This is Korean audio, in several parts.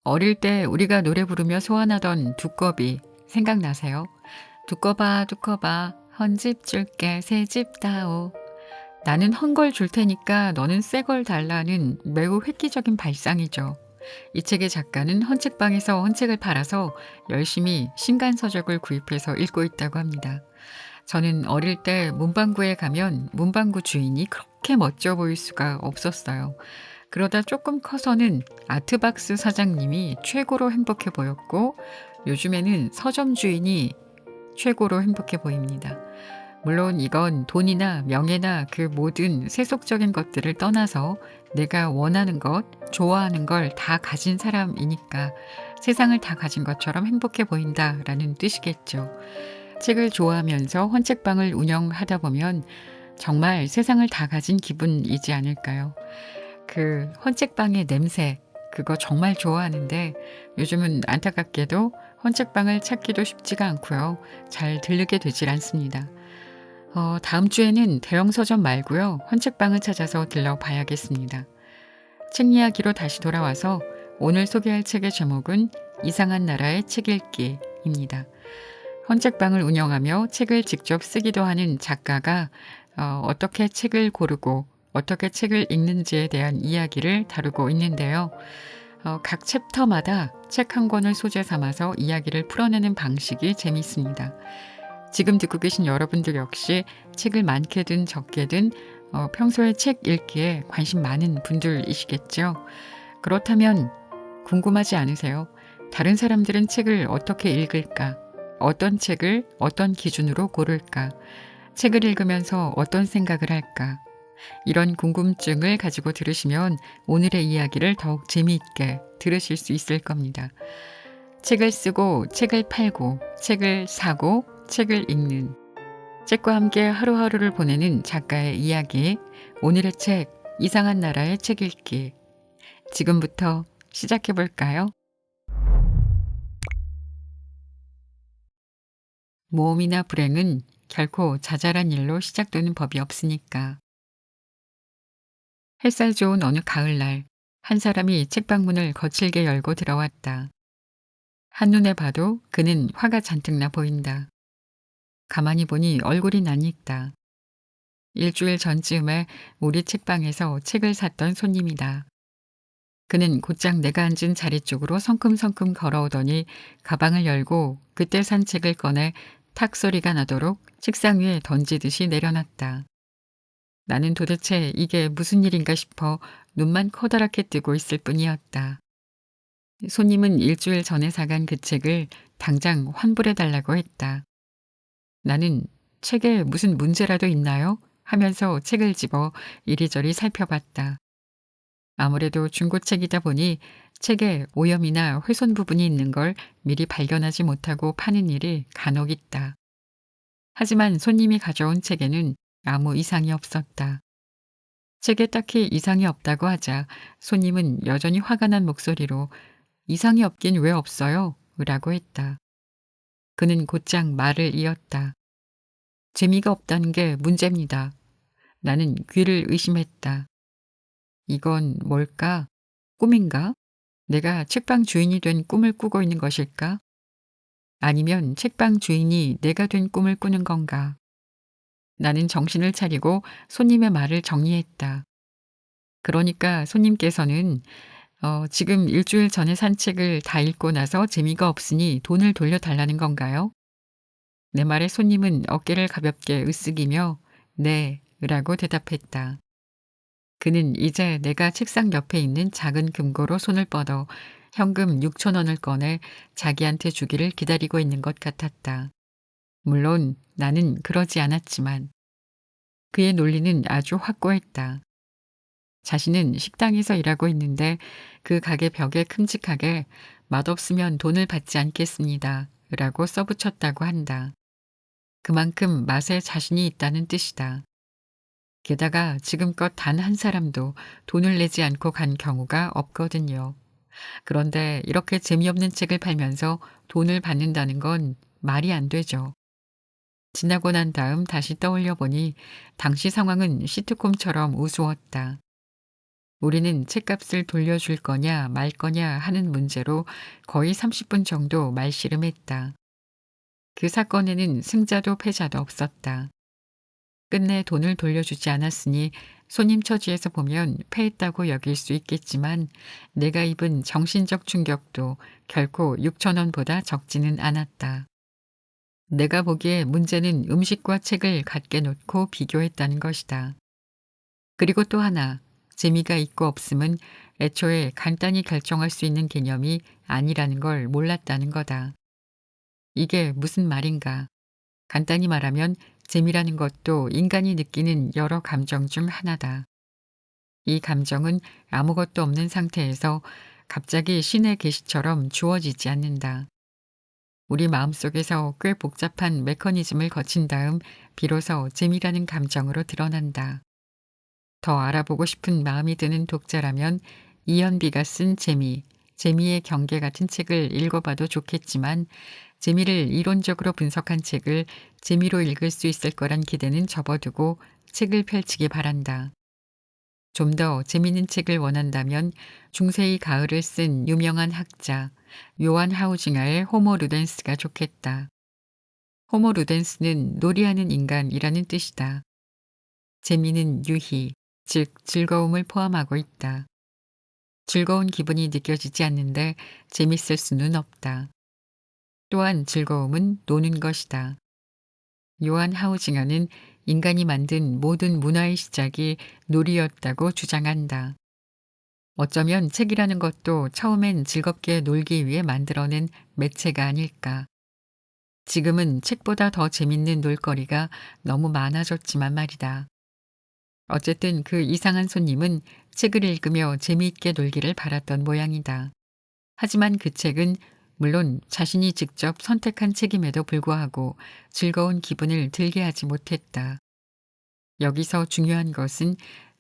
어릴 때 우리가 노래 부르며 소환하던 두꺼비 생각나세요? 두꺼봐 두꺼봐 헌집 줄게 새집 다오. 나는 헌 걸 줄 테니까 너는 새 걸 달라는 매우 획기적인 발상이죠. 이 책의 작가는 헌책방에서 헌책을 팔아서 열심히 신간서적을 구입해서 읽고 있다고 합니다. 저는 어릴 때 문방구에 가면 문방구 주인이 그렇게 멋져 보일 수가 없었어요. 그러다 조금 커서는 아트박스 사장님이 최고로 행복해 보였고, 요즘에는 서점 주인이 최고로 행복해 보입니다. 물론 이건 돈이나 명예나 그 모든 세속적인 것들을 떠나서 내가 원하는 것, 좋아하는 걸 다 가진 사람이니까 세상을 다 가진 것처럼 행복해 보인다라는 뜻이겠죠. 책을 좋아하면서 헌책방을 운영하다 보면 정말 세상을 다 가진 기분이지 않을까요? 그 헌책방의 냄새, 그거 정말 좋아하는데 요즘은 안타깝게도 헌책방을 찾기도 쉽지가 않고요. 잘 들르게 되질 않습니다. 다음 주에는 대형 서점 말고요. 헌책방을 찾아서 들러봐야겠습니다. 책 이야기로 다시 돌아와서 오늘 소개할 책의 제목은 이상한 나라의 책 읽기입니다. 헌책방을 운영하며 책을 직접 쓰기도 하는 작가가 어떻게 책을 고르고 어떻게 책을 읽는지에 대한 이야기를 다루고 있는데요. 각 챕터마다 책 한 권을 소재 삼아서 이야기를 풀어내는 방식이 재미있습니다. 지금 듣고 계신 여러분들 역시 책을 많게든 적게든 평소에 책 읽기에 관심 많은 분들이시겠죠. 그렇다면 궁금하지 않으세요? 다른 사람들은 책을 어떻게 읽을까? 어떤 책을 어떤 기준으로 고를까? 책을 읽으면서 어떤 생각을 할까? 이런 궁금증을 가지고 들으시면 오늘의 이야기를 더욱 재미있게 들으실 수 있을 겁니다. 책을 쓰고 책을 팔고 책을 사고 책을 읽는, 책과 함께 하루하루를 보내는 작가의 이야기. 오늘의 책, 이상한 나라의 책 읽기. 지금부터 시작해 볼까요? 모험이나 불행은 결코 자잘한 일로 시작되는 법이 없으니까. 햇살 좋은 어느 가을날, 한 사람이 책방문을 거칠게 열고 들어왔다. 한눈에 봐도 그는 화가 잔뜩 나 보인다. 가만히 보니 얼굴이 낯익다. 일주일 전쯤에 우리 책방에서 책을 샀던 손님이다. 그는 곧장 내가 앉은 자리 쪽으로 성큼성큼 걸어오더니 가방을 열고 그때 산 책을 꺼내 탁 소리가 나도록 책상 위에 던지듯이 내려놨다. 나는 도대체 이게 무슨 일인가 싶어 눈만 커다랗게 뜨고 있을 뿐이었다. 손님은 일주일 전에 사간 그 책을 당장 환불해 달라고 했다. 나는 책에 무슨 문제라도 있나요? 하면서 책을 집어 이리저리 살펴봤다. 아무래도 중고책이다 보니 책에 오염이나 훼손 부분이 있는 걸 미리 발견하지 못하고 파는 일이 간혹 있다. 하지만 손님이 가져온 책에는 아무 이상이 없었다. 책에 딱히 이상이 없다고 하자 손님은 여전히 화가 난 목소리로 이상이 없긴 왜 없어요? 라고 했다. 그는 곧장 말을 이었다. 재미가 없다는 게 문제입니다. 나는 귀를 의심했다. 이건 뭘까? 꿈인가? 내가 책방 주인이 된 꿈을 꾸고 있는 것일까? 아니면 책방 주인이 내가 된 꿈을 꾸는 건가? 나는 정신을 차리고 손님의 말을 정리했다. 그러니까 손님께서는 지금 일주일 전에 산 책을 다 읽고 나서 재미가 없으니 돈을 돌려달라는 건가요? 내 말에 손님은 어깨를 가볍게 으쓱이며 네, 라고 대답했다. 그는 이제 내가 책상 옆에 있는 작은 금고로 손을 뻗어 현금 6천 원을 꺼내 자기한테 주기를 기다리고 있는 것 같았다. 물론 나는 그러지 않았지만 그의 논리는 아주 확고했다. 자신은 식당에서 일하고 있는데 그 가게 벽에 큼직하게 맛없으면 돈을 받지 않겠습니다. 라고 써붙였다고 한다. 그만큼 맛에 자신이 있다는 뜻이다. 게다가 지금껏 단 한 사람도 돈을 내지 않고 간 경우가 없거든요. 그런데 이렇게 재미없는 책을 팔면서 돈을 받는다는 건 말이 안 되죠. 지나고 난 다음 다시 떠올려 보니 당시 상황은 시트콤처럼 우스웠다. 우리는 책값을 돌려줄 거냐 말 거냐 하는 문제로 거의 30분 정도 말씨름했다. 그 사건에는 승자도 패자도 없었다. 끝내 돈을 돌려주지 않았으니 손님 처지에서 보면 패했다고 여길 수 있겠지만 내가 입은 정신적 충격도 결코 6천 원보다 적지는 않았다. 내가 보기에 문제는 음식과 책을 같게 놓고 비교했다는 것이다. 그리고 또 하나, 재미가 있고 없음은 애초에 간단히 결정할 수 있는 개념이 아니라는 걸 몰랐다는 거다. 이게 무슨 말인가? 간단히 말하면 재미라는 것도 인간이 느끼는 여러 감정 중 하나다. 이 감정은 아무것도 없는 상태에서 갑자기 신의 계시처럼 주어지지 않는다. 우리 마음속에서 꽤 복잡한 메커니즘을 거친 다음 비로소 재미라는 감정으로 드러난다. 더 알아보고 싶은 마음이 드는 독자라면 이연비가 쓴 재미, 재미의 경계 같은 책을 읽어봐도 좋겠지만 재미를 이론적으로 분석한 책을 재미로 읽을 수 있을 거란 기대는 접어두고 책을 펼치기 바란다. 좀 더 재미있는 책을 원한다면 중세의 가을을 쓴 유명한 학자 요한 하우징어의 호모 루덴스가 좋겠다. 호모 루덴스는 놀이하는 인간이라는 뜻이다. 재미는 유희, 즉 즐거움을 포함하고 있다. 즐거운 기분이 느껴지지 않는데 재밌을 수는 없다. 또한 즐거움은 노는 것이다. 요한 하우징어는 인간이 만든 모든 문화의 시작이 놀이였다고 주장한다. 어쩌면 책이라는 것도 처음엔 즐겁게 놀기 위해 만들어낸 매체가 아닐까. 지금은 책보다 더 재밌는 놀거리가 너무 많아졌지만 말이다. 어쨌든 그 이상한 손님은 책을 읽으며 재미있게 놀기를 바랐던 모양이다. 하지만 그 책은 물론 자신이 직접 선택한 책임에도 불구하고 즐거운 기분을 들게 하지 못했다. 여기서 중요한 것은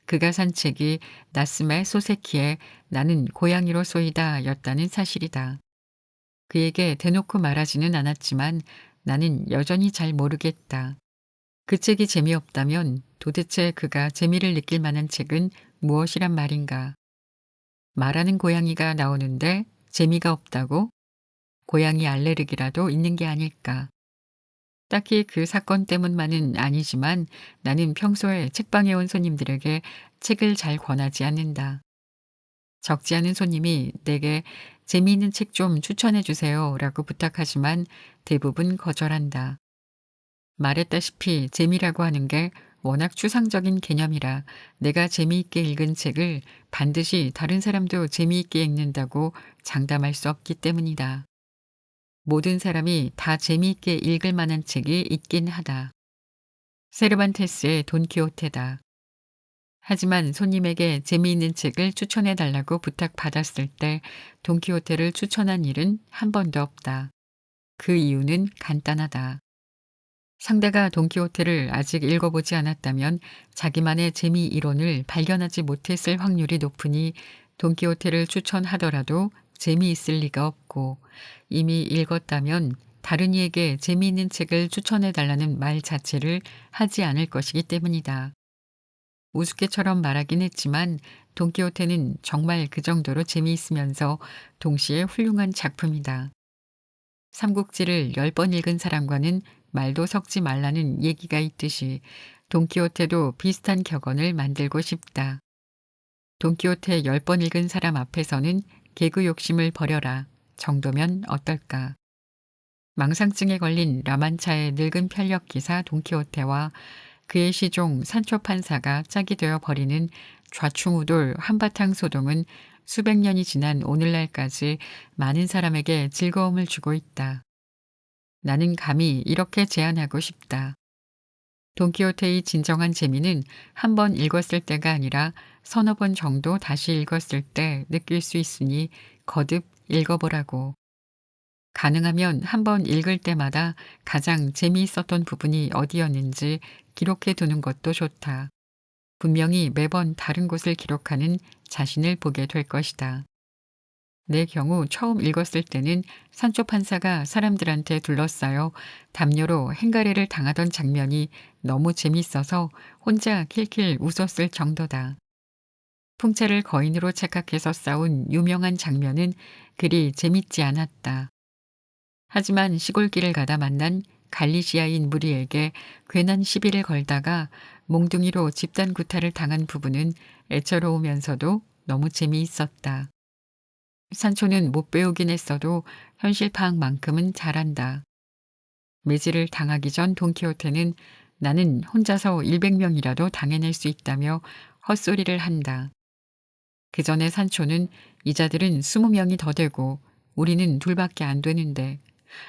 그가 산 책이 나스메 소세키의 나는 고양이로 쏘이다 였다는 사실이다. 그에게 대놓고 말하지는 않았지만 나는 여전히 잘 모르겠다. 그 책이 재미없다면 도대체 그가 재미를 느낄 만한 책은 무엇이란 말인가? 말하는 고양이가 나오는데 재미가 없다고? 고양이 알레르기라도 있는 게 아닐까? 딱히 그 사건 때문만은 아니지만 나는 평소에 책방에 온 손님들에게 책을 잘 권하지 않는다. 적지 않은 손님이 내게 재미있는 책 좀 추천해 주세요 라고 부탁하지만 대부분 거절한다. 말했다시피 재미라고 하는 게 워낙 추상적인 개념이라 내가 재미있게 읽은 책을 반드시 다른 사람도 재미있게 읽는다고 장담할 수 없기 때문이다. 모든 사람이 다 재미있게 읽을 만한 책이 있긴 하다. 세르반테스의 돈키호테다. 하지만 손님에게 재미있는 책을 추천해 달라고 부탁받았을 때 돈키호테를 추천한 일은 한 번도 없다. 그 이유는 간단하다. 상대가 돈키호테를 아직 읽어보지 않았다면 자기만의 재미 이론을 발견하지 못했을 확률이 높으니 돈키호테를 추천하더라도 재미있을 리가 없고 이미 읽었다면 다른 이에게 재미있는 책을 추천해 달라는 말 자체를 하지 않을 것이기 때문이다. 우습게처럼 말하긴 했지만 돈키호테는 정말 그 정도로 재미있으면서 동시에 훌륭한 작품이다. 삼국지를 10번 읽은 사람과는 말도 섞지 말라는 얘기가 있듯이 돈키호테도 비슷한 격언을 만들고 싶다. 돈키호테 10번 읽은 사람 앞에서는 개그 욕심을 버려라 정도면 어떨까. 망상증에 걸린 라만차의 늙은 편력 기사 돈키호테와 그의 시종 산초 판사가 짝이 되어 벌이는 좌충우돌 한바탕 소동은 수백 년이 지난 오늘날까지 많은 사람에게 즐거움을 주고 있다. 나는 감히 이렇게 제안하고 싶다. 돈키호테의 진정한 재미는 한 번 읽었을 때가 아니라 서너 번 정도 다시 읽었을 때 느낄 수 있으니 거듭 읽어보라고. 가능하면 한 번 읽을 때마다 가장 재미있었던 부분이 어디였는지 기록해 두는 것도 좋다. 분명히 매번 다른 곳을 기록하는 자신을 보게 될 것이다. 내 경우 처음 읽었을 때는 산초 판사가 사람들한테 둘러싸여 담요로 행가래를 당하던 장면이 너무 재밌어서 혼자 킬킬 웃었을 정도다. 풍차를 거인으로 착각해서 싸운 유명한 장면은 그리 재밌지 않았다. 하지만 시골길을 가다 만난 갈리시아인 무리에게 괜한 시비를 걸다가 몽둥이로 집단 구타를 당한 부분은 애처로우면서도 너무 재미있었다. 산초는 못 배우긴 했어도 현실 파악만큼은 잘한다. 매질을 당하기 전 돈키호테는 나는 혼자서 100명이라도 당해낼 수 있다며 헛소리를 한다. 그 전에 산초는 이자들은 20명이 더 되고 우리는 둘밖에 안 되는데,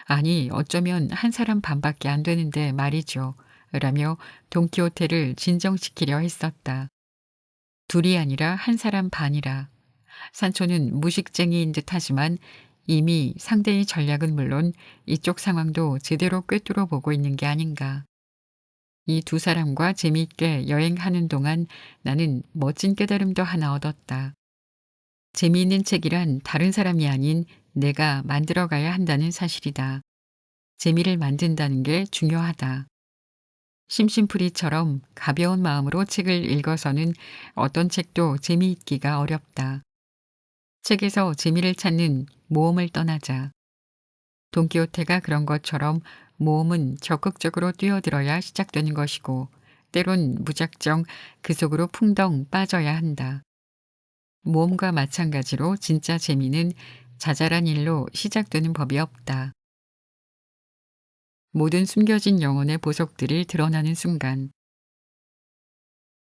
아니 어쩌면 한 사람 반밖에 안 되는데 말이죠. 라며 돈키호테를 진정시키려 했었다. 둘이 아니라 한 사람 반이라. 산초는 무식쟁이인 듯 하지만 이미 상대의 전략은 물론 이쪽 상황도 제대로 꿰뚫어 보고 있는 게 아닌가. 이 두 사람과 재미있게 여행하는 동안 나는 멋진 깨달음도 하나 얻었다. 재미있는 책이란 다른 사람이 아닌 내가 만들어가야 한다는 사실이다. 재미를 만든다는 게 중요하다. 심심풀이처럼 가벼운 마음으로 책을 읽어서는 어떤 책도 재미있기가 어렵다. 책에서 재미를 찾는 모험을 떠나자. 돈키호테가 그런 것처럼 모험은 적극적으로 뛰어들어야 시작되는 것이고 때론 무작정 그 속으로 풍덩 빠져야 한다. 모험과 마찬가지로 진짜 재미는 자잘한 일로 시작되는 법이 없다. 모든 숨겨진 영혼의 보석들이 드러나는 순간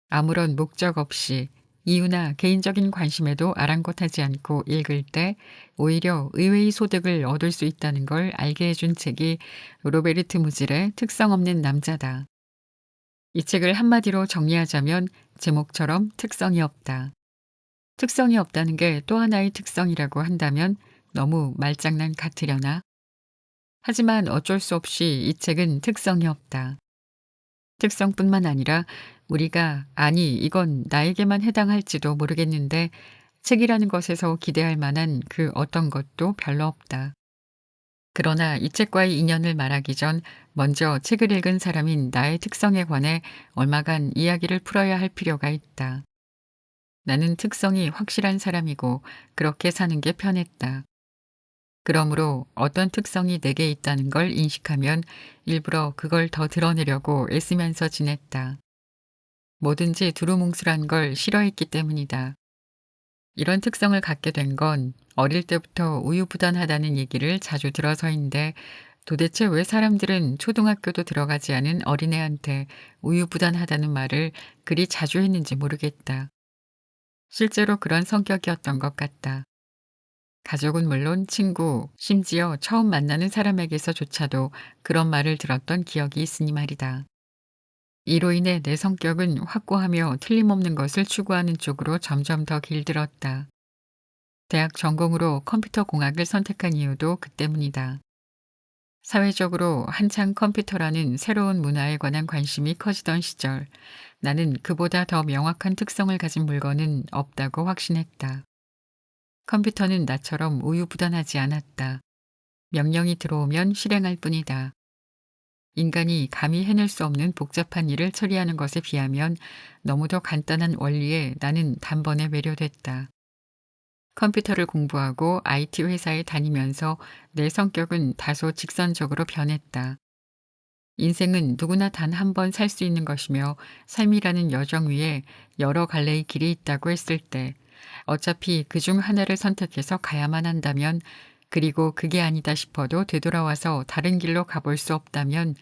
아무런 목적 없이 이유나 개인적인 관심에도 아랑곳하지 않고 읽을 때 오히려 의외의 소득을 얻을 수 있다는 걸 알게 해준 책이 로베르트 무질의 특성 없는 남자다. 이 책을 한마디로 정리하자면 제목처럼 특성이 없다. 특성이 없다는 게 또 하나의 특성이라고 한다면 너무 말장난 같으려나? 하지만 어쩔 수 없이 이 책은 특성이 없다. 특성뿐만 아니라 우리가 아니 이건 나에게만 해당할지도 모르겠는데 책이라는 것에서 기대할 만한 그 어떤 것도 별로 없다. 그러나 이 책과의 인연을 말하기 전 먼저 책을 읽은 사람인 나의 특성에 관해 얼마간 이야기를 풀어야 할 필요가 있다. 나는 특성이 확실한 사람이고 그렇게 사는 게 편했다. 그러므로 어떤 특성이 내게 있다는 걸 인식하면 일부러 그걸 더 드러내려고 애쓰면서 지냈다. 뭐든지 두루뭉술한 걸 싫어했기 때문이다. 이런 특성을 갖게 된 건 어릴 때부터 우유부단하다는 얘기를 자주 들어서인데 도대체 왜 사람들은 초등학교도 들어가지 않은 어린애한테 우유부단하다는 말을 그리 자주 했는지 모르겠다. 실제로 그런 성격이었던 것 같다. 가족은 물론 친구, 심지어 처음 만나는 사람에게서조차도 그런 말을 들었던 기억이 있으니 말이다. 이로 인해 내 성격은 확고하며 틀림없는 것을 추구하는 쪽으로 점점 더 길들었다. 대학 전공으로 컴퓨터 공학을 선택한 이유도 그 때문이다. 사회적으로 한창 컴퓨터라는 새로운 문화에 관한 관심이 커지던 시절, 나는 그보다 더 명확한 특성을 가진 물건은 없다고 확신했다. 컴퓨터는 나처럼 우유부단하지 않았다. 명령이 들어오면 실행할 뿐이다. 인간이 감히 해낼 수 없는 복잡한 일을 처리하는 것에 비하면 너무도 간단한 원리에 나는 단번에 매료됐다. 컴퓨터를 공부하고 IT 회사에 다니면서 내 성격은 다소 직선적으로 변했다. 인생은 누구나 단 한 번 살 수 있는 것이며 삶이라는 여정 위에 여러 갈래의 길이 있다고 했을 때 어차피 그중 하나를 선택해서 가야만 한다면 그리고 그게 아니다 싶어도 되돌아와서 다른 길로 가볼 수 없다면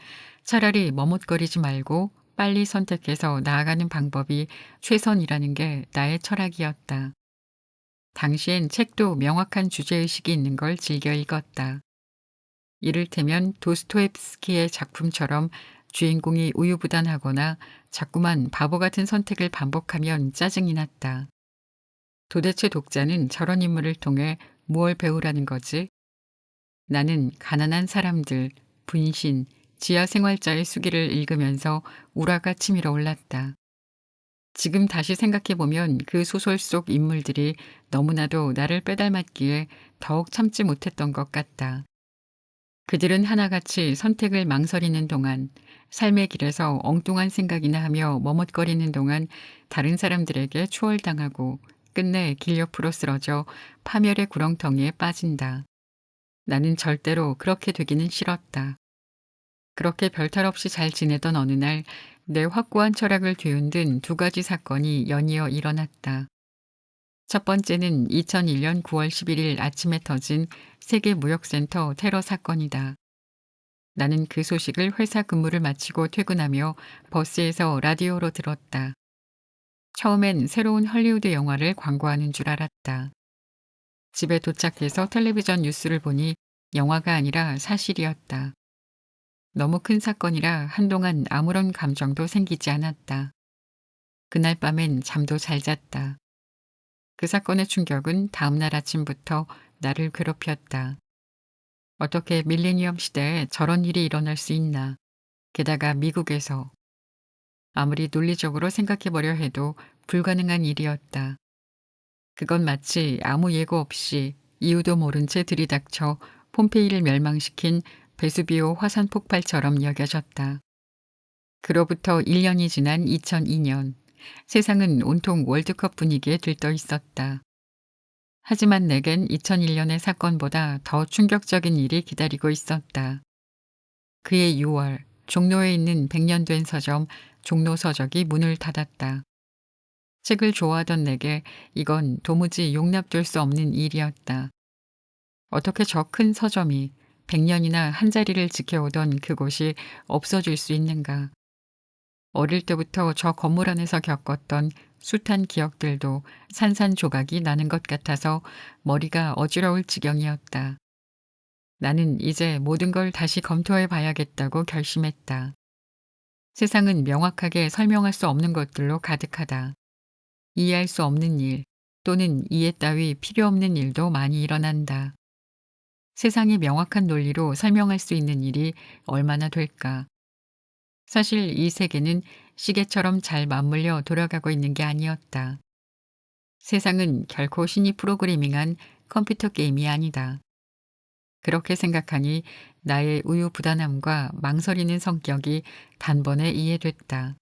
차라리 머뭇거리지 말고 빨리 선택해서 나아가는 방법이 최선이라는 게 나의 철학이었다. 당시엔 책도 명확한 주제의식이 있는 걸 즐겨 읽었다. 이를테면 도스토옙스키의 작품처럼 주인공이 우유부단하거나 자꾸만 바보 같은 선택을 반복하면 짜증이 났다. 도대체 독자는 저런 인물을 통해 무엇을 배우라는 거지? 나는 가난한 사람들, 분신, 지하생활자의 수기를 읽으면서 우라가 치밀어 올랐다. 지금 다시 생각해보면 그 소설 속 인물들이 너무나도 나를 빼닮았기에 더욱 참지 못했던 것 같다. 그들은 하나같이 선택을 망설이는 동안, 삶의 길에서 엉뚱한 생각이나 하며 머뭇거리는 동안 다른 사람들에게 추월당하고 끝내 길 옆으로 쓰러져 파멸의 구렁텅이에 빠진다. 나는 절대로 그렇게 되기는 싫었다. 그렇게 별탈 없이 잘 지내던 어느 날 내 확고한 철학을 뒤흔든 두 가지 사건이 연이어 일어났다. 첫 번째는 2001년 9월 11일 아침에 터진 세계무역센터 테러 사건이다. 나는 그 소식을 회사 근무를 마치고 퇴근하며 버스에서 라디오로 들었다. 처음엔 새로운 헐리우드 영화를 광고하는 줄 알았다. 집에 도착해서 텔레비전 뉴스를 보니 영화가 아니라 사실이었다. 너무 큰 사건이라 한동안 아무런 감정도 생기지 않았다. 그날 밤엔 잠도 잘 잤다. 그 사건의 충격은 다음날 아침부터 나를 괴롭혔다. 어떻게 밀레니엄 시대에 저런 일이 일어날 수 있나. 게다가 미국에서. 아무리 논리적으로 생각해보려 해도 불가능한 일이었다. 그건 마치 아무 예고 없이 이유도 모른 채 들이닥쳐 폼페이를 멸망시킨 베수비오 화산 폭발처럼 여겨졌다. 그로부터 1년이 지난 2002년, 세상은 온통 월드컵 분위기에 들떠 있었다. 하지만 내겐 2001년의 사건보다 더 충격적인 일이 기다리고 있었다. 그해 6월, 종로에 있는 100년 된 서점 종로서적이 문을 닫았다. 책을 좋아하던 내게 이건 도무지 용납될 수 없는 일이었다. 어떻게 저 큰 서점이 100년이나 한 자리를 지켜오던 그곳이 없어질 수 있는가. 어릴 때부터 저 건물 안에서 겪었던 숱한 기억들도 산산조각이 나는 것 같아서 머리가 어지러울 지경이었다. 나는 이제 모든 걸 다시 검토해 봐야겠다고 결심했다. 세상은 명확하게 설명할 수 없는 것들로 가득하다. 이해할 수 없는 일 또는 이해 따위 필요 없는 일도 많이 일어난다. 세상이 명확한 논리로 설명할 수 있는 일이 얼마나 될까? 사실 이 세계는 시계처럼 잘 맞물려 돌아가고 있는 게 아니었다. 세상은 결코 신이 프로그래밍한 컴퓨터 게임이 아니다. 그렇게 생각하니 나의 우유부단함과 망설이는 성격이 단번에 이해됐다.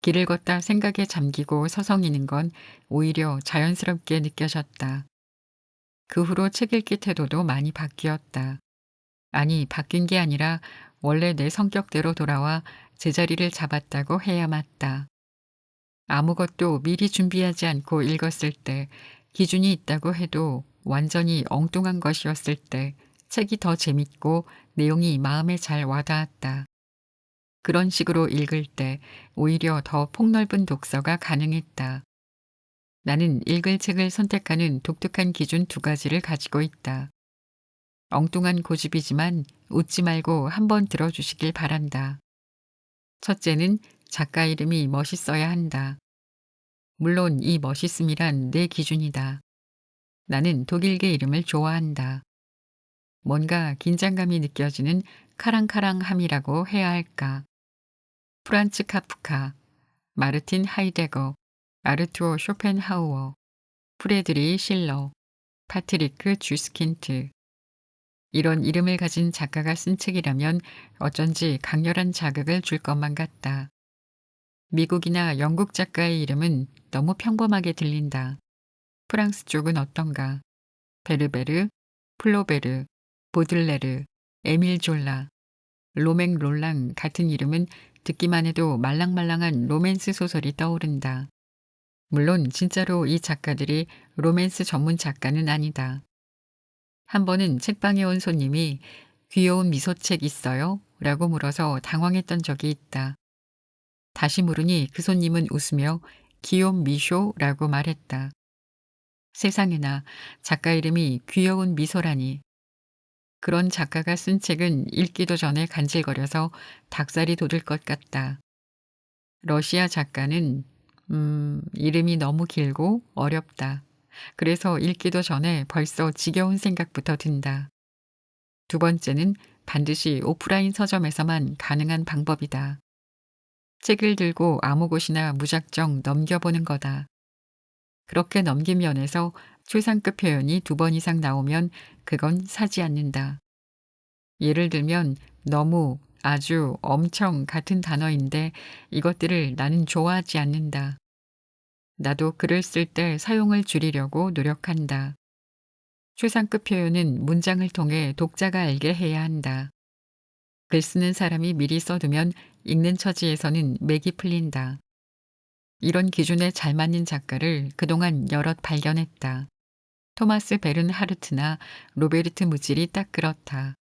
길을 걷다 생각에 잠기고 서성이는 건 오히려 자연스럽게 느껴졌다. 그 후로 책 읽기 태도도 많이 바뀌었다. 아니, 바뀐 게 아니라 원래 내 성격대로 돌아와 제자리를 잡았다고 해야 맞다. 아무것도 미리 준비하지 않고 읽었을 때, 기준이 있다고 해도 완전히 엉뚱한 것이었을 때 책이 더 재밌고 내용이 마음에 잘 와닿았다. 그런 식으로 읽을 때 오히려 더 폭넓은 독서가 가능했다. 나는 읽을 책을 선택하는 독특한 기준 두 가지를 가지고 있다. 엉뚱한 고집이지만 웃지 말고 한번 들어주시길 바란다. 첫째는 작가 이름이 멋있어야 한다. 물론 이 멋있음이란 내 기준이다. 나는 독일계 이름을 좋아한다. 뭔가 긴장감이 느껴지는 카랑카랑함이라고 해야 할까. 프란츠 카프카, 마르틴 하이데거, 아르투어 쇼펜하우어, 프레드리 실러, 파트리크 주스킨트. 이런 이름을 가진 작가가 쓴 책이라면 어쩐지 강렬한 자극을 줄 것만 같다. 미국이나 영국 작가의 이름은 너무 평범하게 들린다. 프랑스 쪽은 어떤가? 베르베르, 플로베르, 보들레르, 에밀 졸라, 로맹 롤랑 같은 이름은 듣기만 해도 말랑말랑한 로맨스 소설이 떠오른다. 물론 진짜로 이 작가들이 로맨스 전문 작가는 아니다. 한 번은 책방에 온 손님이 귀여운 미소책 있어요? 라고 물어서 당황했던 적이 있다. 다시 물으니 그 손님은 웃으며 귀여운 미쇼라고 말했다. 세상에나 작가 이름이 귀여운 미소라니. 그런 작가가 쓴 책은 읽기도 전에 간질거려서 닭살이 돋을 것 같다. 러시아 작가는 이름이 너무 길고 어렵다. 그래서 읽기도 전에 벌써 지겨운 생각부터 든다. 두 번째는 반드시 오프라인 서점에서만 가능한 방법이다. 책을 들고 아무 곳이나 무작정 넘겨보는 거다. 그렇게 넘긴 면에서 최상급 표현이 두 번 이상 나오면 그건 사지 않는다. 예를 들면 너무, 아주, 엄청 같은 단어인데 이것들을 나는 좋아하지 않는다. 나도 글을 쓸 때 사용을 줄이려고 노력한다. 최상급 표현은 문장을 통해 독자가 알게 해야 한다. 글 쓰는 사람이 미리 써두면 읽는 처지에서는 맥이 풀린다. 이런 기준에 잘 맞는 작가를 그동안 여럿 발견했다. 토마스 베른하르트나 로베르트 무질이 딱 그렇다.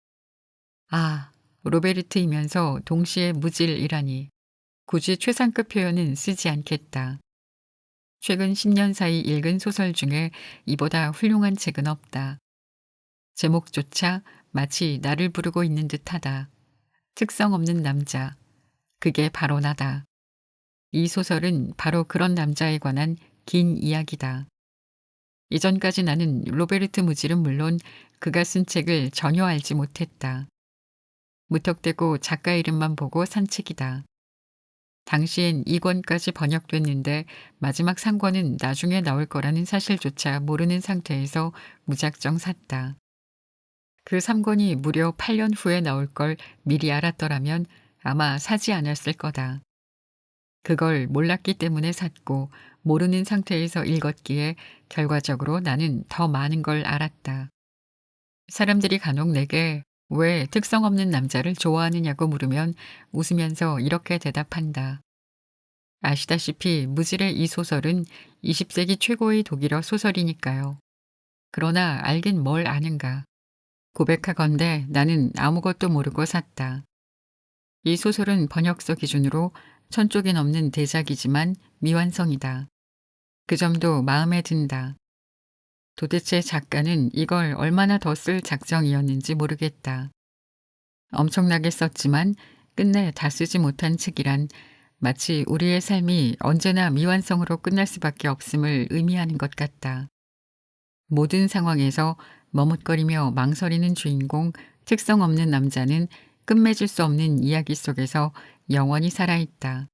아, 로베르트이면서 동시에 무질이라니. 굳이 최상급 표현은 쓰지 않겠다. 최근 10년 사이 읽은 소설 중에 이보다 훌륭한 책은 없다. 제목조차 마치 나를 부르고 있는 듯하다. 특성 없는 남자. 그게 바로 나다. 이 소설은 바로 그런 남자에 관한 긴 이야기다. 이전까지 나는 로베르트 무질은 물론 그가 쓴 책을 전혀 알지 못했다. 무턱대고 작가 이름만 보고 산 책이다. 당시엔 2권까지 번역됐는데 마지막 3권은 나중에 나올 거라는 사실조차 모르는 상태에서 무작정 샀다. 그 3권이 무려 8년 후에 나올 걸 미리 알았더라면 아마 사지 않았을 거다. 그걸 몰랐기 때문에 샀고 모르는 상태에서 읽었기에 결과적으로 나는 더 많은 걸 알았다. 사람들이 간혹 내게 왜 특성 없는 남자를 좋아하느냐고 물으면 웃으면서 이렇게 대답한다. 아시다시피 무질의 이 소설은 20세기 최고의 독일어 소설이니까요. 그러나 알긴 뭘 아는가. 고백하건대 나는 아무것도 모르고 샀다. 이 소설은 번역서 기준으로 1000쪽이 넘는 대작이지만 미완성이다. 그 점도 마음에 든다. 도대체 작가는 이걸 얼마나 더 쓸 작정이었는지 모르겠다. 엄청나게 썼지만 끝내 다 쓰지 못한 책이란 마치 우리의 삶이 언제나 미완성으로 끝날 수밖에 없음을 의미하는 것 같다. 모든 상황에서 머뭇거리며 망설이는 주인공, 특성 없는 남자는 끝맺을 수 없는 이야기 속에서 영원히 살아있다.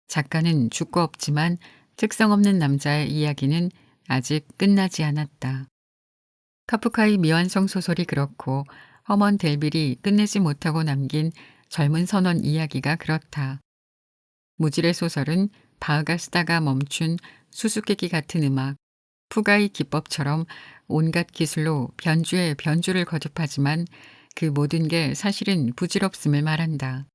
작가는 죽고 없지만 특성 없는 남자의 이야기는 아직 끝나지 않았다. 카프카의 미완성 소설이 그렇고 허먼 델빌이 끝내지 못하고 남긴 젊은 선원 이야기가 그렇다. 무질의 소설은 바흐가 쓰다가 멈춘 수수께끼 같은 음악, 푸가의 기법처럼 온갖 기술로 변주에 변주를 거듭하지만 그 모든 게 사실은 부질없음을 말한다.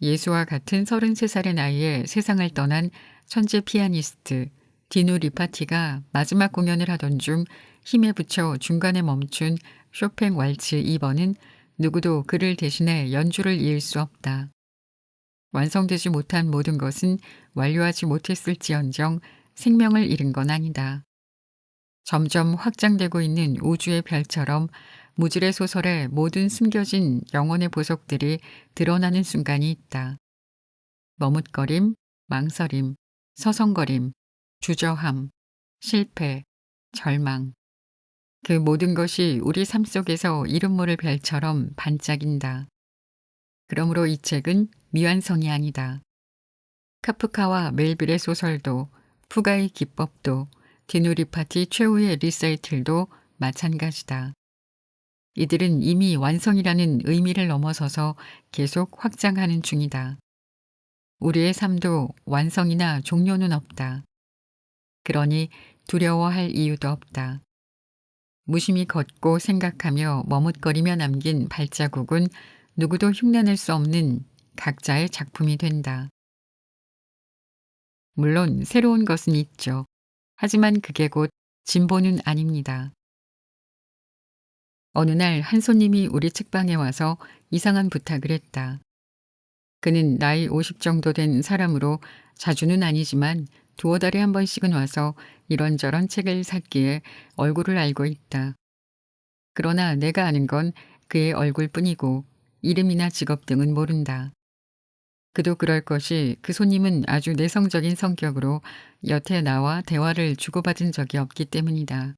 예수와 같은 33살의 나이에 세상을 떠난 천재 피아니스트 디누 리파티가 마지막 공연을 하던 중 힘에 부쳐 중간에 멈춘 쇼팽 왈츠 2번은 누구도 그를 대신해 연주를 이을 수 없다. 완성되지 못한 모든 것은 완료하지 못했을지언정 생명을 잃은 건 아니다. 점점 확장되고 있는 우주의 별처럼 무질의 소설에 모든 숨겨진 영혼의 보석들이 드러나는 순간이 있다. 머뭇거림, 망설임, 서성거림, 주저함, 실패, 절망. 그 모든 것이 우리 삶 속에서 이름 모를 별처럼 반짝인다. 그러므로 이 책은 미완성이 아니다. 카프카와 멜빌의 소설도 푸가의 기법도 디누리파티 최후의 리사이틀도 마찬가지다. 이들은 이미 완성이라는 의미를 넘어서서 계속 확장하는 중이다. 우리의 삶도 완성이나 종료는 없다. 그러니 두려워할 이유도 없다. 무심히 걷고 생각하며 머뭇거리며 남긴 발자국은 누구도 흉내낼 수 없는 각자의 작품이 된다. 물론 새로운 것은 있죠. 하지만 그게 곧 진보는 아닙니다. 어느 날 한 손님이 우리 책방에 와서 이상한 부탁을 했다. 그는 나이 50 정도 된 사람으로 자주는 아니지만 두어 달에 한 번씩은 와서 이런저런 책을 샀기에 얼굴을 알고 있다. 그러나 내가 아는 건 그의 얼굴뿐이고 이름이나 직업 등은 모른다. 그도 그럴 것이 그 손님은 아주 내성적인 성격으로 여태 나와 대화를 주고받은 적이 없기 때문이다.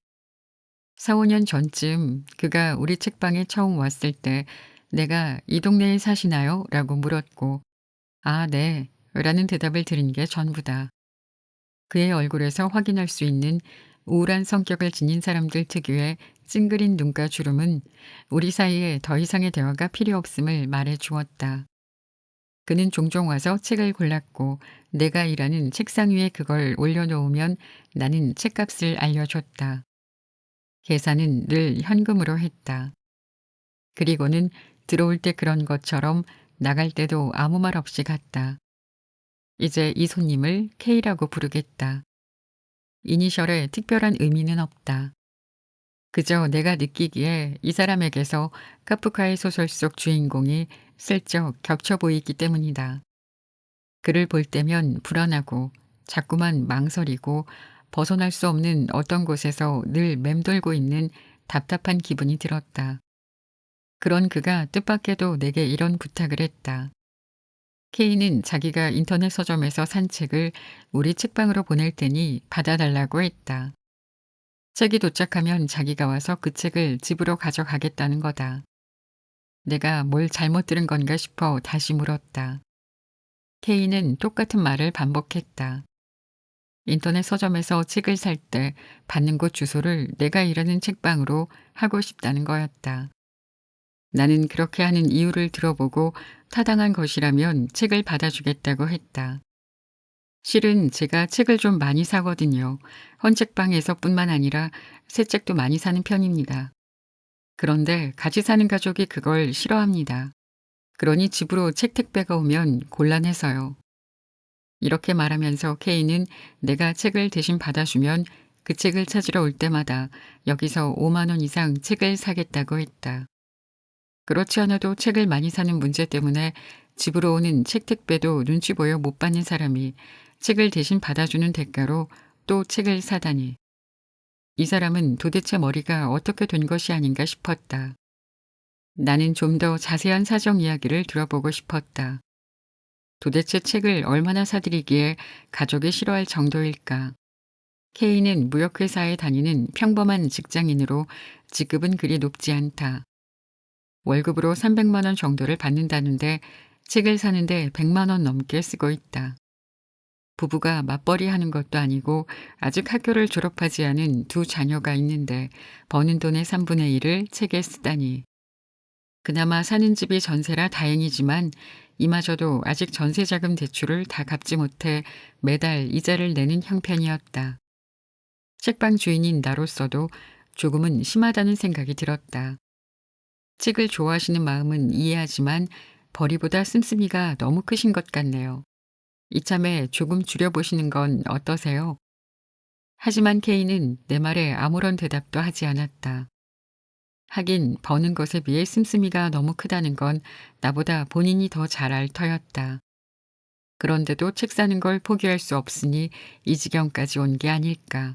4, 5년 전쯤 그가 우리 책방에 처음 왔을 때 내가 이 동네에 사시나요? 라고 물었고 아, 네. 라는 대답을 들은 게 전부다. 그의 얼굴에서 확인할 수 있는 우울한 성격을 지닌 사람들 특유의 찡그린 눈가 주름은 우리 사이에 더 이상의 대화가 필요 없음을 말해 주었다. 그는 종종 와서 책을 골랐고 내가 일하는 책상 위에 그걸 올려놓으면 나는 책값을 알려줬다. 계산은 늘 현금으로 했다. 그리고는 들어올 때 그런 것처럼 나갈 때도 아무 말 없이 갔다. 이제 이 손님을 K라고 부르겠다. 이니셜에 특별한 의미는 없다. 그저 내가 느끼기에 이 사람에게서 카프카의 소설 속 주인공이 슬쩍 겹쳐 보이기 때문이다. 그를 볼 때면 불안하고 자꾸만 망설이고 벗어날 수 없는 어떤 곳에서 늘 맴돌고 있는 답답한 기분이 들었다. 그런 그가 뜻밖에도 내게 이런 부탁을 했다. K는 자기가 인터넷 서점에서 산 책을 우리 책방으로 보낼 테니 받아달라고 했다. 책이 도착하면 자기가 와서 그 책을 집으로 가져가겠다는 거다. 내가 뭘 잘못 들은 건가 싶어 다시 물었다. K는 똑같은 말을 반복했다. 인터넷 서점에서 책을 살 때 받는 곳 주소를 내가 일하는 책방으로 하고 싶다는 거였다. 나는 그렇게 하는 이유를 들어보고 타당한 것이라면 책을 받아주겠다고 했다. 실은 제가 책을 좀 많이 사거든요. 헌책방에서뿐만 아니라 새 책도 많이 사는 편입니다. 그런데 같이 사는 가족이 그걸 싫어합니다. 그러니 집으로 책 택배가 오면 곤란해서요. 이렇게 말하면서 K는 내가 책을 대신 받아주면 그 책을 찾으러 올 때마다 여기서 5만 원 이상 책을 사겠다고 했다. 그렇지 않아도 책을 많이 사는 문제 때문에 집으로 오는 책 택배도 눈치 보여 못 받는 사람이 책을 대신 받아주는 대가로 또 책을 사다니. 이 사람은 도대체 머리가 어떻게 된 것이 아닌가 싶었다. 나는 좀 더 자세한 사정 이야기를 들어보고 싶었다. 도대체 책을 얼마나 사들이기에 가족이 싫어할 정도일까? K는 무역회사에 다니는 평범한 직장인으로 직급은 그리 높지 않다. 월급으로 300만 원 정도를 받는다는데 책을 사는데 100만 원 넘게 쓰고 있다. 부부가 맞벌이 하는 것도 아니고 아직 학교를 졸업하지 않은 두 자녀가 있는데 버는 돈의 3분의 1을 책에 쓰다니. 그나마 사는 집이 전세라 다행이지만 이마저도 아직 전세자금 대출을 다 갚지 못해 매달 이자를 내는 형편이었다. 책방 주인인 나로서도 조금은 심하다는 생각이 들었다. 책을 좋아하시는 마음은 이해하지만 벌이보다 씀씀이가 너무 크신 것 같네요. 이참에 조금 줄여보시는 건 어떠세요? 하지만 K는 내 말에 아무런 대답도 하지 않았다. 하긴 버는 것에 비해 씀씀이가 너무 크다는 건 나보다 본인이 더 잘 알 터였다. 그런데도 책 사는 걸 포기할 수 없으니 이 지경까지 온 게 아닐까.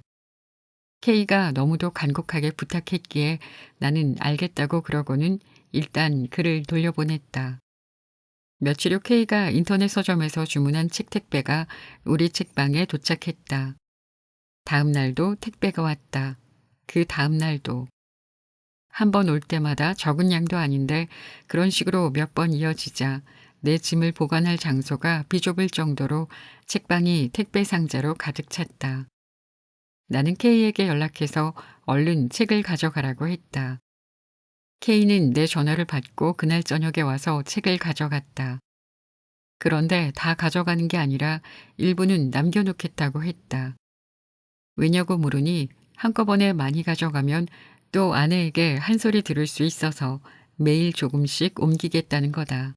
K가 너무도 간곡하게 부탁했기에 나는 알겠다고 그러고는 일단 글을 돌려보냈다. 며칠 후 K가 인터넷 서점에서 주문한 책 택배가 우리 책방에 도착했다. 다음 날도 택배가 왔다. 그 다음 날도. 한 번 올 때마다 적은 양도 아닌데 그런 식으로 몇 번 이어지자 내 짐을 보관할 장소가 비좁을 정도로 책방이 택배 상자로 가득 찼다. 나는 K에게 연락해서 얼른 책을 가져가라고 했다. K는 내 전화를 받고 그날 저녁에 와서 책을 가져갔다. 그런데 다 가져가는 게 아니라 일부는 남겨놓겠다고 했다. 왜냐고 물으니 한꺼번에 많이 가져가면 또 아내에게 한 소리 들을 수 있어서 매일 조금씩 옮기겠다는 거다.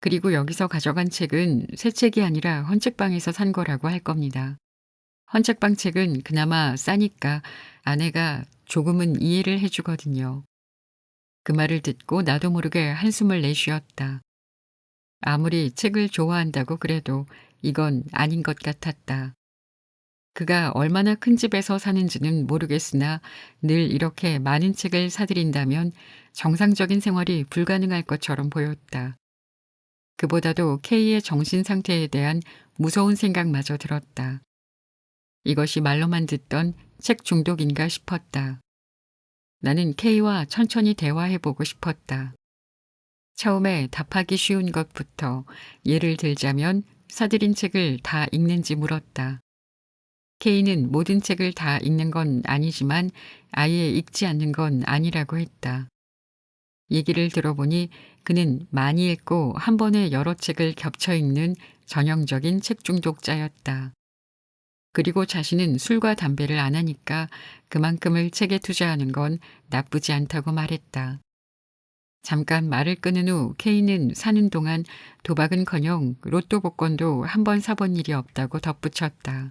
그리고 여기서 가져간 책은 새 책이 아니라 헌책방에서 산 거라고 할 겁니다. 헌책방 책은 그나마 싸니까 아내가 조금은 이해를 해주거든요. 그 말을 듣고 나도 모르게 한숨을 내쉬었다. 아무리 책을 좋아한다고 그래도 이건 아닌 것 같았다. 그가 얼마나 큰 집에서 사는지는 모르겠으나 늘 이렇게 많은 책을 사들인다면 정상적인 생활이 불가능할 것처럼 보였다. 그보다도 K의 정신 상태에 대한 무서운 생각마저 들었다. 이것이 말로만 듣던 책 중독인가 싶었다. 나는 K와 천천히 대화해보고 싶었다. 처음에 답하기 쉬운 것부터 예를 들자면 사들인 책을 다 읽는지 물었다. K는 모든 책을 다 읽는 건 아니지만 아예 읽지 않는 건 아니라고 했다. 얘기를 들어보니 그는 많이 읽고 한 번에 여러 책을 겹쳐 읽는 전형적인 책 중독자였다. 그리고 자신은 술과 담배를 안 하니까 그만큼을 책에 투자하는 건 나쁘지 않다고 말했다. 잠깐 말을 끊은 후 K는 사는 동안 도박은커녕 로또 복권도 한 번 사본 일이 없다고 덧붙였다.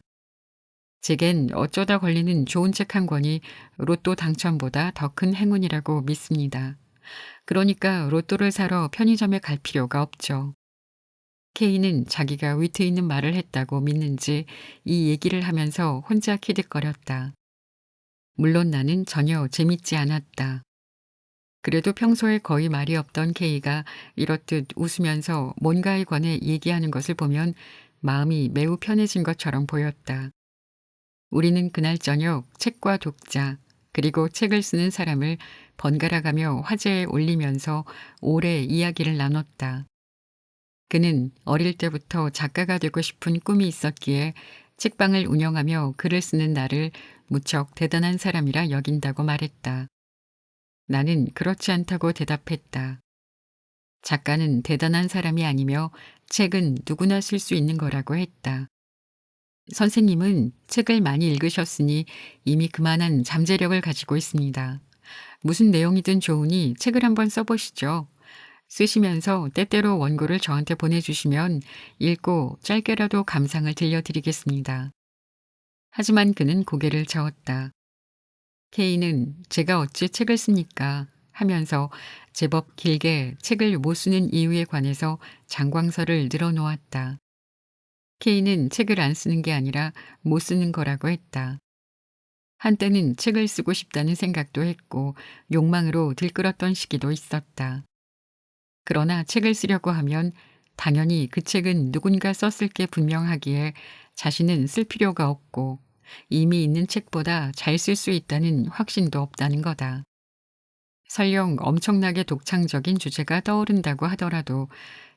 제겐 어쩌다 걸리는 좋은 책 한 권이 로또 당첨보다 더 큰 행운이라고 믿습니다. 그러니까 로또를 사러 편의점에 갈 필요가 없죠. K는 자기가 위트 있는 말을 했다고 믿는지 이 얘기를 하면서 혼자 키득거렸다. 물론 나는 전혀 재밌지 않았다. 그래도 평소에 거의 말이 없던 K가 이렇듯 웃으면서 뭔가에 관해 얘기하는 것을 보면 마음이 매우 편해진 것처럼 보였다. 우리는 그날 저녁 책과 독자, 그리고 책을 쓰는 사람을 번갈아가며 화제에 올리면서 오래 이야기를 나눴다. 그는 어릴 때부터 작가가 되고 싶은 꿈이 있었기에 책방을 운영하며 글을 쓰는 나를 무척 대단한 사람이라 여긴다고 말했다. 나는 그렇지 않다고 대답했다. 작가는 대단한 사람이 아니며 책은 누구나 쓸 수 있는 거라고 했다. 선생님은 책을 많이 읽으셨으니 이미 그만한 잠재력을 가지고 있습니다. 무슨 내용이든 좋으니 책을 한번 써보시죠. 쓰시면서 때때로 원고를 저한테 보내주시면 읽고 짧게라도 감상을 들려드리겠습니다. 하지만 그는 고개를 저었다. K는 제가 어찌 책을 씁니까? 하면서 제법 길게 책을 못 쓰는 이유에 관해서 장광설을 늘어놓았다. K는 책을 안 쓰는 게 아니라 못 쓰는 거라고 했다. 한때는 책을 쓰고 싶다는 생각도 했고 욕망으로 들끓었던 시기도 있었다. 그러나 책을 쓰려고 하면 당연히 그 책은 누군가 썼을 게 분명하기에 자신은 쓸 필요가 없고 이미 있는 책보다 잘 쓸 수 있다는 확신도 없다는 거다. 설령 엄청나게 독창적인 주제가 떠오른다고 하더라도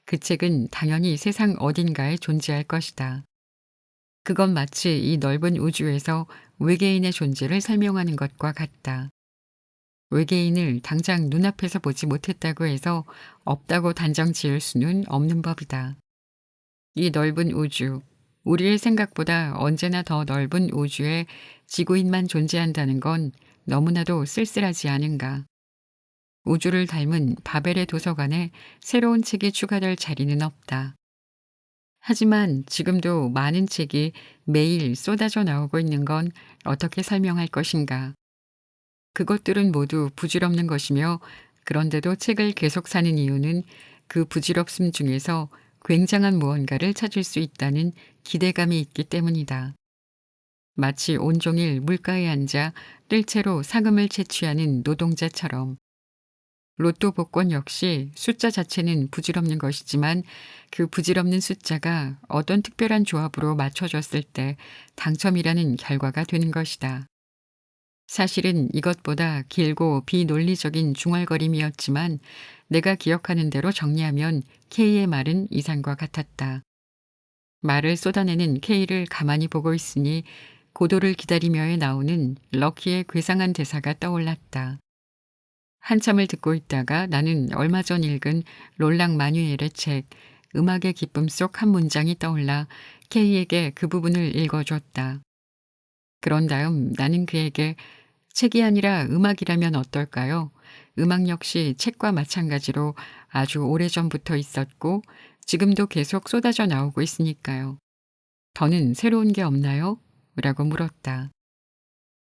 그 책은 당연히 세상 어딘가에 존재할 것이다. 그건 마치 이 넓은 우주에서 외계인의 존재를 설명하는 것과 같다. 외계인을 당장 눈앞에서 보지 못했다고 해서 없다고 단정 지을 수는 없는 법이다. 이 넓은 우주, 우리의 생각보다 언제나 더 넓은 우주에 지구인만 존재한다는 건 너무나도 쓸쓸하지 않은가. 우주를 닮은 바벨의 도서관에 새로운 책이 추가될 자리는 없다. 하지만 지금도 많은 책이 매일 쏟아져 나오고 있는 건 어떻게 설명할 것인가. 그것들은 모두 부질없는 것이며 그런데도 책을 계속 사는 이유는 그 부질없음 중에서 굉장한 무언가를 찾을 수 있다는 기대감이 있기 때문이다. 마치 온종일 물가에 앉아 뜰채로 상금을 채취하는 노동자처럼 로또 복권 역시 숫자 자체는 부질없는 것이지만 그 부질없는 숫자가 어떤 특별한 조합으로 맞춰졌을 때 당첨이라는 결과가 되는 것이다. 사실은 이것보다 길고 비논리적인 중얼거림이었지만 내가 기억하는 대로 정리하면 K의 말은 이상과 같았다. 말을 쏟아내는 K를 가만히 보고 있으니 고도를 기다리며에 나오는 럭키의 괴상한 대사가 떠올랐다. 한참을 듣고 있다가 나는 얼마 전 읽은 롤랑 마뉴엘의 책 음악의 기쁨 속 한 문장이 떠올라 K에게 그 부분을 읽어줬다. 그런 다음 나는 그에게 책이 아니라 음악이라면 어떨까요? 음악 역시 책과 마찬가지로 아주 오래전부터 있었고 지금도 계속 쏟아져 나오고 있으니까요. 더는 새로운 게 없나요? 라고 물었다.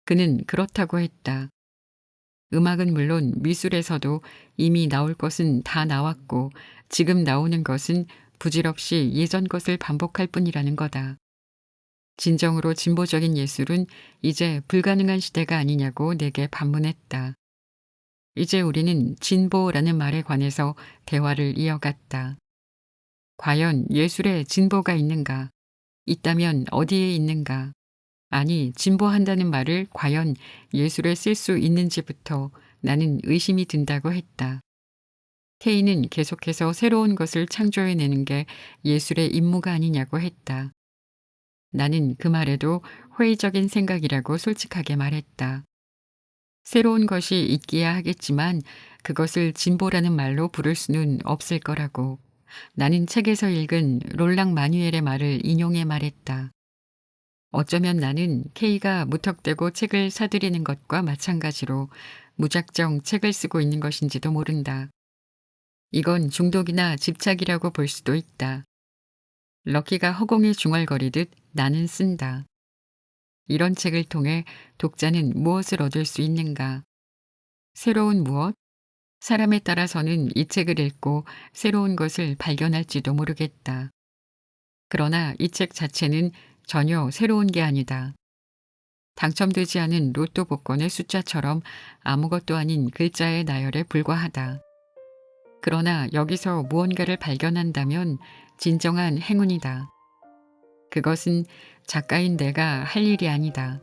그는 그렇다고 했다. 음악은 물론 미술에서도 이미 나올 것은 다 나왔고 지금 나오는 것은 부질없이 예전 것을 반복할 뿐이라는 거다. 진정으로 진보적인 예술은 이제 불가능한 시대가 아니냐고 내게 반문했다. 이제 우리는 진보라는 말에 관해서 대화를 이어갔다. 과연 예술에 진보가 있는가? 있다면 어디에 있는가? 아니, 진보한다는 말을 과연 예술에 쓸 수 있는지부터 나는 의심이 든다고 했다. K는 계속해서 새로운 것을 창조해내는 게 예술의 임무가 아니냐고 했다. 나는 그 말에도 회의적인 생각이라고 솔직하게 말했다. 새로운 것이 있기야 하겠지만 그것을 진보라는 말로 부를 수는 없을 거라고. 나는 책에서 읽은 롤랑 마뉴엘의 말을 인용해 말했다. 어쩌면 나는 K가 무턱대고 책을 사들이는 것과 마찬가지로 무작정 책을 쓰고 있는 것인지도 모른다. 이건 중독이나 집착이라고 볼 수도 있다. 럭키가 허공에 중얼거리듯 나는 쓴다. 이런 책을 통해 독자는 무엇을 얻을 수 있는가? 새로운 무엇? 사람에 따라서는 이 책을 읽고 새로운 것을 발견할지도 모르겠다. 그러나 이 책 자체는 전혀 새로운 게 아니다. 당첨되지 않은 로또 복권의 숫자처럼 아무것도 아닌 글자의 나열에 불과하다. 그러나 여기서 무언가를 발견한다면 진정한 행운이다. 그것은 작가인 내가 할 일이 아니다.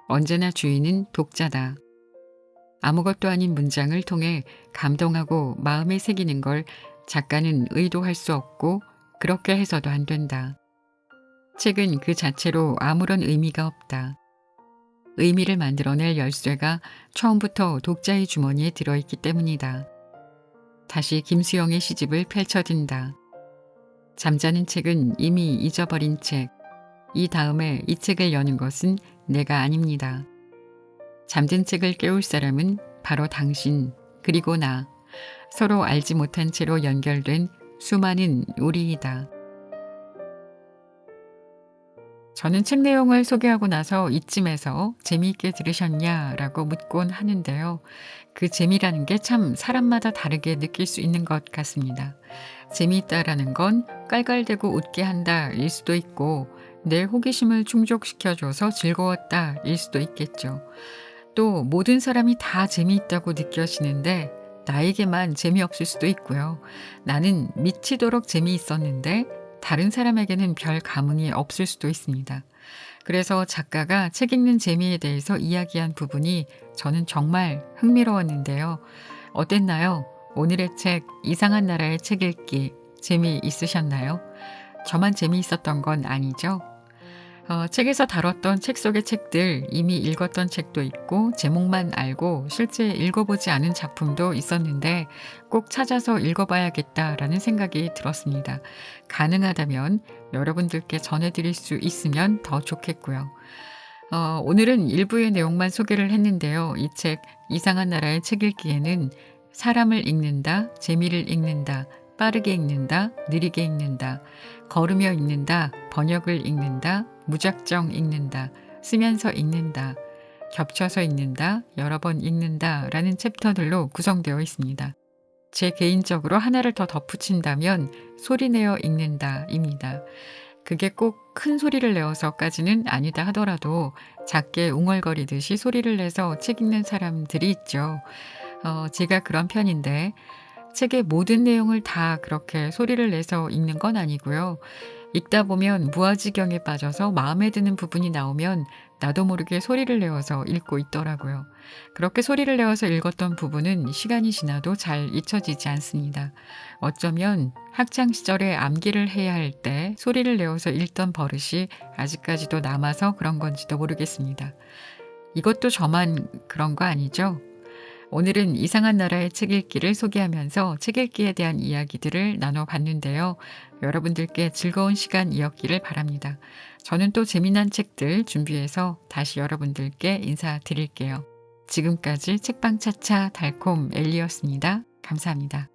언제나 주인은 독자다. 아무것도 아닌 문장을 통해 감동하고 마음에 새기는 걸 작가는 의도할 수 없고 그렇게 해서도 안 된다. 책은 그 자체로 아무런 의미가 없다. 의미를 만들어낼 열쇠가 처음부터 독자의 주머니에 들어있기 때문이다. 다시 김수영의 시집을 펼쳐든다. 잠자는 책은 이미 잊어버린 책. 이 다음에 이 책을 여는 것은 내가 아닙니다. 잠든 책을 깨울 사람은 바로 당신, 그리고 나. 서로 알지 못한 채로 연결된 수많은 우리이다. 저는 책 내용을 소개하고 나서 이쯤에서 재미있게 들으셨냐라고 묻곤 하는데요. 그 재미라는 게 참 사람마다 다르게 느낄 수 있는 것 같습니다. 재미있다라는 건 깔깔대고 웃게 한다일 수도 있고 내 호기심을 충족시켜줘서 즐거웠다일 수도 있겠죠. 또 모든 사람이 다 재미있다고 느껴지는데 나에게만 재미없을 수도 있고요. 나는 미치도록 재미있었는데 다른 사람에게는 별 감흥이 없을 수도 있습니다. 그래서 작가가 책 읽는 재미에 대해서 이야기한 부분이 저는 정말 흥미로웠는데요. 어땠나요? 오늘의 책 이상한 나라의 책 읽기 재미있으셨나요? 저만 재미있었던 건 아니죠? 책에서 다뤘던 책 속의 책들 이미 읽었던 책도 있고 제목만 알고 실제 읽어보지 않은 작품도 있었는데 꼭 찾아서 읽어봐야겠다라는 생각이 들었습니다. 가능하다면 여러분들께 전해드릴 수 있으면 더 좋겠고요. 오늘은 일부의 내용만 소개를 했는데요. 이 책 이상한 나라의 책 읽기에는 사람을 읽는다, 재미를 읽는다, 빠르게 읽는다, 느리게 읽는다, 걸으며 읽는다, 번역을 읽는다, 무작정 읽는다, 쓰면서 읽는다, 겹쳐서 읽는다, 여러 번 읽는다 라는 챕터들로 구성되어 있습니다. 제 개인적으로 하나를 더 덧붙인다면 소리내어 읽는다입니다. 그게 꼭 큰 소리를 내어서까지는 아니다 하더라도 작게 웅얼거리듯이 소리를 내서 책 읽는 사람들이 있죠. 제가 그런 편인데 책의 모든 내용을 다 그렇게 소리를 내서 읽는 건 아니고요. 읽다 보면 무아지경에 빠져서 마음에 드는 부분이 나오면 나도 모르게 소리를 내어서 읽고 있더라고요. 그렇게 소리를 내어서 읽었던 부분은 시간이 지나도 잘 잊혀지지 않습니다. 어쩌면 학창 시절에 암기를 해야 할 때 소리를 내어서 읽던 버릇이 아직까지도 남아서 그런 건지도 모르겠습니다. 이것도 저만 그런 거 아니죠? 오늘은 이상한 나라의 책 읽기를 소개하면서 책 읽기에 대한 이야기들을 나눠봤는데요. 여러분들께 즐거운 시간이었기를 바랍니다. 저는 또 재미난 책들 준비해서 다시 여러분들께 인사드릴게요. 지금까지 책방차차 달콤 엘리였습니다. 감사합니다.